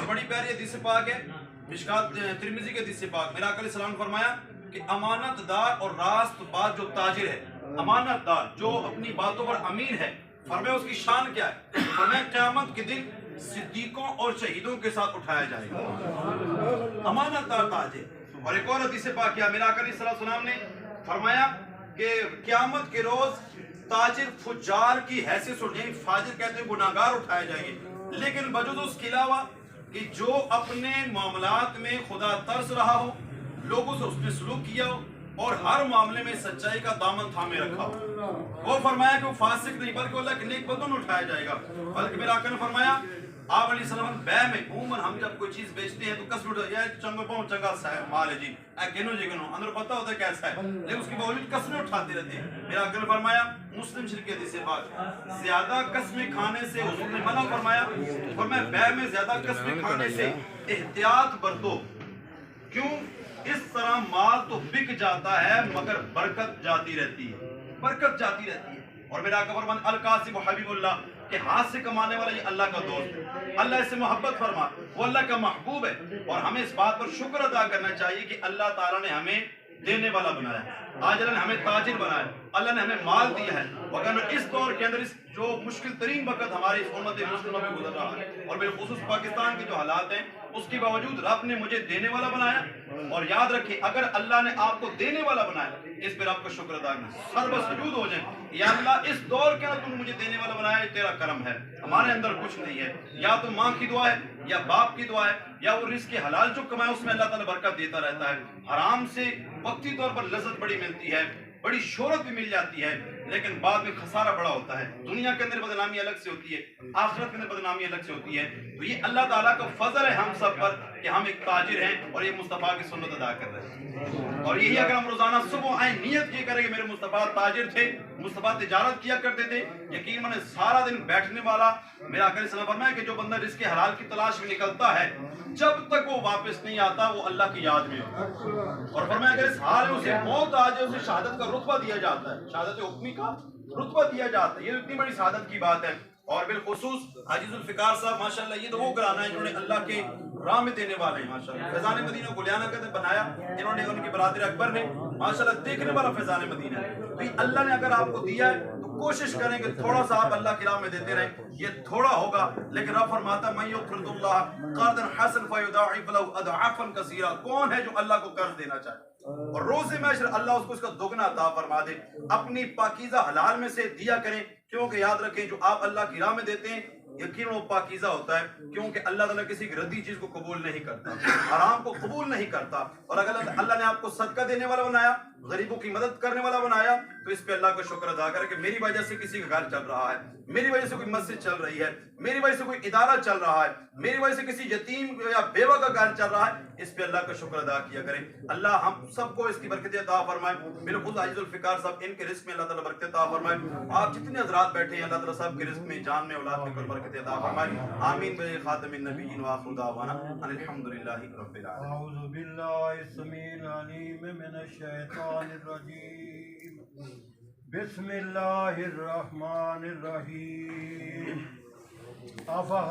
बड़ी प्यारी हदीस पाक है, मिशकात तिर्मिज़ी के हदीस पाक। मेरा आका अलैहिस्सलाम ने फरमाया कि अमानतदार और रास्तबाज जो ताजिर है, अमानतदार जो अपनी बातों पर अमीन है, फरमाया उसकी शान क्या है? फरमाया क़यामत के दिन सिद्दीकों और शहीदों के साथ उठाया जाएगा। अमानतदार ताजिर। और एक और हदीस पाक क्या, मेरा आका अलैहिस्सलाम ने फरमाया कि क़यामत के रोज ताजिर फुज्जार की हैसियत से, यानी फाजिर कहते हैं गुनाहगार, उठाए जाएंगे। लेकिन वजूद उसके अलावा कि जो अपने मामलात में खुदा तरस रहा हो, लोगों से उसने सलूक किया हो और हर मामले में सच्चाई का दामन थामे रखा हो, वो फरमाया कि वो फासिक नहीं बल्कि अल्लाह के नेक बंदों में उठाया जाएगा। बल्कि मेरा आका ने फरमाया आप अलैहिस्सलाम बै में उमूमन हम जब कोई चीज बेचते हैं तो कसम उठा यार चंगा बहुत चंगा सा है माल है जी, कहनो जी कहनो अंदर पता होता है कैसा है, लेकिन उसके बावजूद कसमें उठाते रहते हैं। मेरा आका ने फरमाया मुस्लिम शरीफ के हदीस पाक, ज्यादा कसमें खाने से हुजूर ने मना फरमाया, फरमाया बै में ज्यादा कसमें खाने से एहतियात बरतो, क्यों? इस तरह माल तो बिक जाता है मगर बरकत जाती रहती है, बरकत जाती रहती है। और मेरा आका फरमान अल कासिब हबीबुल्लाह, के हाथ से कमाने वाला ये अल्लाह का दोस्त है, अल्लाह इससे मोहब्बत फरमा, वो अल्लाह का महबूब है। और हमें इस बात पर शुक्र अदा करना चाहिए कि अल्लाह ताला ने हमें देने वाला बनाया, आज अल्लाह ने हमें ताजिर बनाया, अल्लाह ने हमें माल दिया है। वरना इस दौर के अंदर इस जो मुश्किल तरीन वक्त हमारी इस उम्मत मुस्लिमा में गुजर रहा है और बिलखुसूस पाकिस्तान के जो हालात हैं, उसके बावजूद रब ने मुझे देने वाला बनाया। और याद रखिए, अगर अल्लाह ने आपको देने वाला बनाया, इस पर आपको शुक्र अदा करना, सर्वसजूद हो जाए, या अल्लाह इस दौर के अंदर तुम मुझे देने वाला बनाया, तेरा करम है, हमारे अंदर कुछ नहीं है। या तो माँ की दुआ है या बाप की दुआ है या वो रिस्क के हलाल जो कमाए उसमें अल्लाह ताला बरकत देता रहता है। हराम से वक्ती तौर पर लज्जत बड़ी मिलती है, बड़ी शोहरत भी मिल जाती है, लेकिन बाद में खसारा बड़ा होता है। दुनिया के अंदर बदनामी अलग से होती है, आखिरत के अंदर बदनामी अलग से होती है। तो ये अल्लाह ताला का फजल है हम सब पर कि हम एक ताजिर हैं और ये मुस्तफ़ा की सुन्नत अदा कर रहे हैं। और यही अगर हम रोजाना सुबह आए नियत ये करें कि मेरे मुस्तफ़ा ताजिर थे, मुस्तफ़ा तिजारत किया करते थे, यकीन माने सारा दिन बैठने वाला, मेरा आका सल्लल्लाहु अलैहि वसल्लम फरमाया कि जो बंदा रिज़्क़ हलाल की तलाश में निकलता है, जब तक वो वापस नहीं आता वो अल्लाह की याद में होता है। और फरमाया अगर इस हाल में उसे मौत आ जाए, उसे शहादत का रुतबा दिया जाता है, शहादत हुक्मी का रुतबा दिया जाता है। ये इतनी बड़ी शहादत की बात है। और बिलखुसूस हाजी जुल्फ़िकार साहब माशाअल्लाह, ये तो वो घराना है जिन्होंने अल्लाह के राह में देने वाले हैं माशाअल्लाह। फैज़ान मदीना गुलियाना का बनाया इन्होंने, उनके बरादर अकबर ने, माशाअल्लाह देखने वाला फैज़ान मदीना है। तो ये अल्लाह ने अगर आपको दिया है तो कोशिश करें कि थोड़ा सा आप अल्लाह की राह में देते रहें। ये थोड़ा होगा, लेकिन रब फरमाता मन युक़रिदुल्लाह क़र्ज़न हसन फ़युज़ाइफ़ लहू अज़आफ़न कसीरा। कौन है जो अल्लाह को कर्ज देना चाहे और रोज़े महशर अल्लाह उसको इसका दुगना अता फरमा दे। अपनी पाकीज़ा हलाल में से दिया करें, क्योंकि याद रखें जो आप अल्लाह की राह में देते हैं यकीन वो पाकीज़ा होता है, क्योंकि अल्लाह ताला किसी की रद्दी चीज को कबूल नहीं करता, हराम को कबूल नहीं करता। और अगर अल्लाह ने आपको सदका देने वाला बनाया, गरीबों की मदद करने वाला बनाया, तो इस पे अल्लाह का शुक्र अदा करें कि मेरी वजह से किसी का घर चल रहा है, मेरी वजह से कोई मस्जिद चल रही है, मेरी वजह से कोई इदारा चल रहा है, मेरी वजह से किसी यतीम या बेवा का घर चल रहा है। इस पे अल्लाह का शुक्र अदा किया करें। अल्लाह हम सबको इसकी बरकत अता फरमाए। बिल्कुल हाजी जुल्फ़िकार साहब, इनके रिस्क में अल्लाह ताला बरकत अता फरमाए। आप जितने हज़रात बैठे हैं अल्लाह ताला सब के रिस्क में, जान में, औलाद में बरकत अता फरमाए। आमीन बे खातिमिन नबिय्यिन व आखिरु दावाना अल्हम्दुलिल्लाहि रब्बिल आलमीन। अऊज़ु बिल्लाहि समीइल अलीम मिनश शैतानिर रजीम। बिस्मिल्लाहिर रहमानिर रहीम।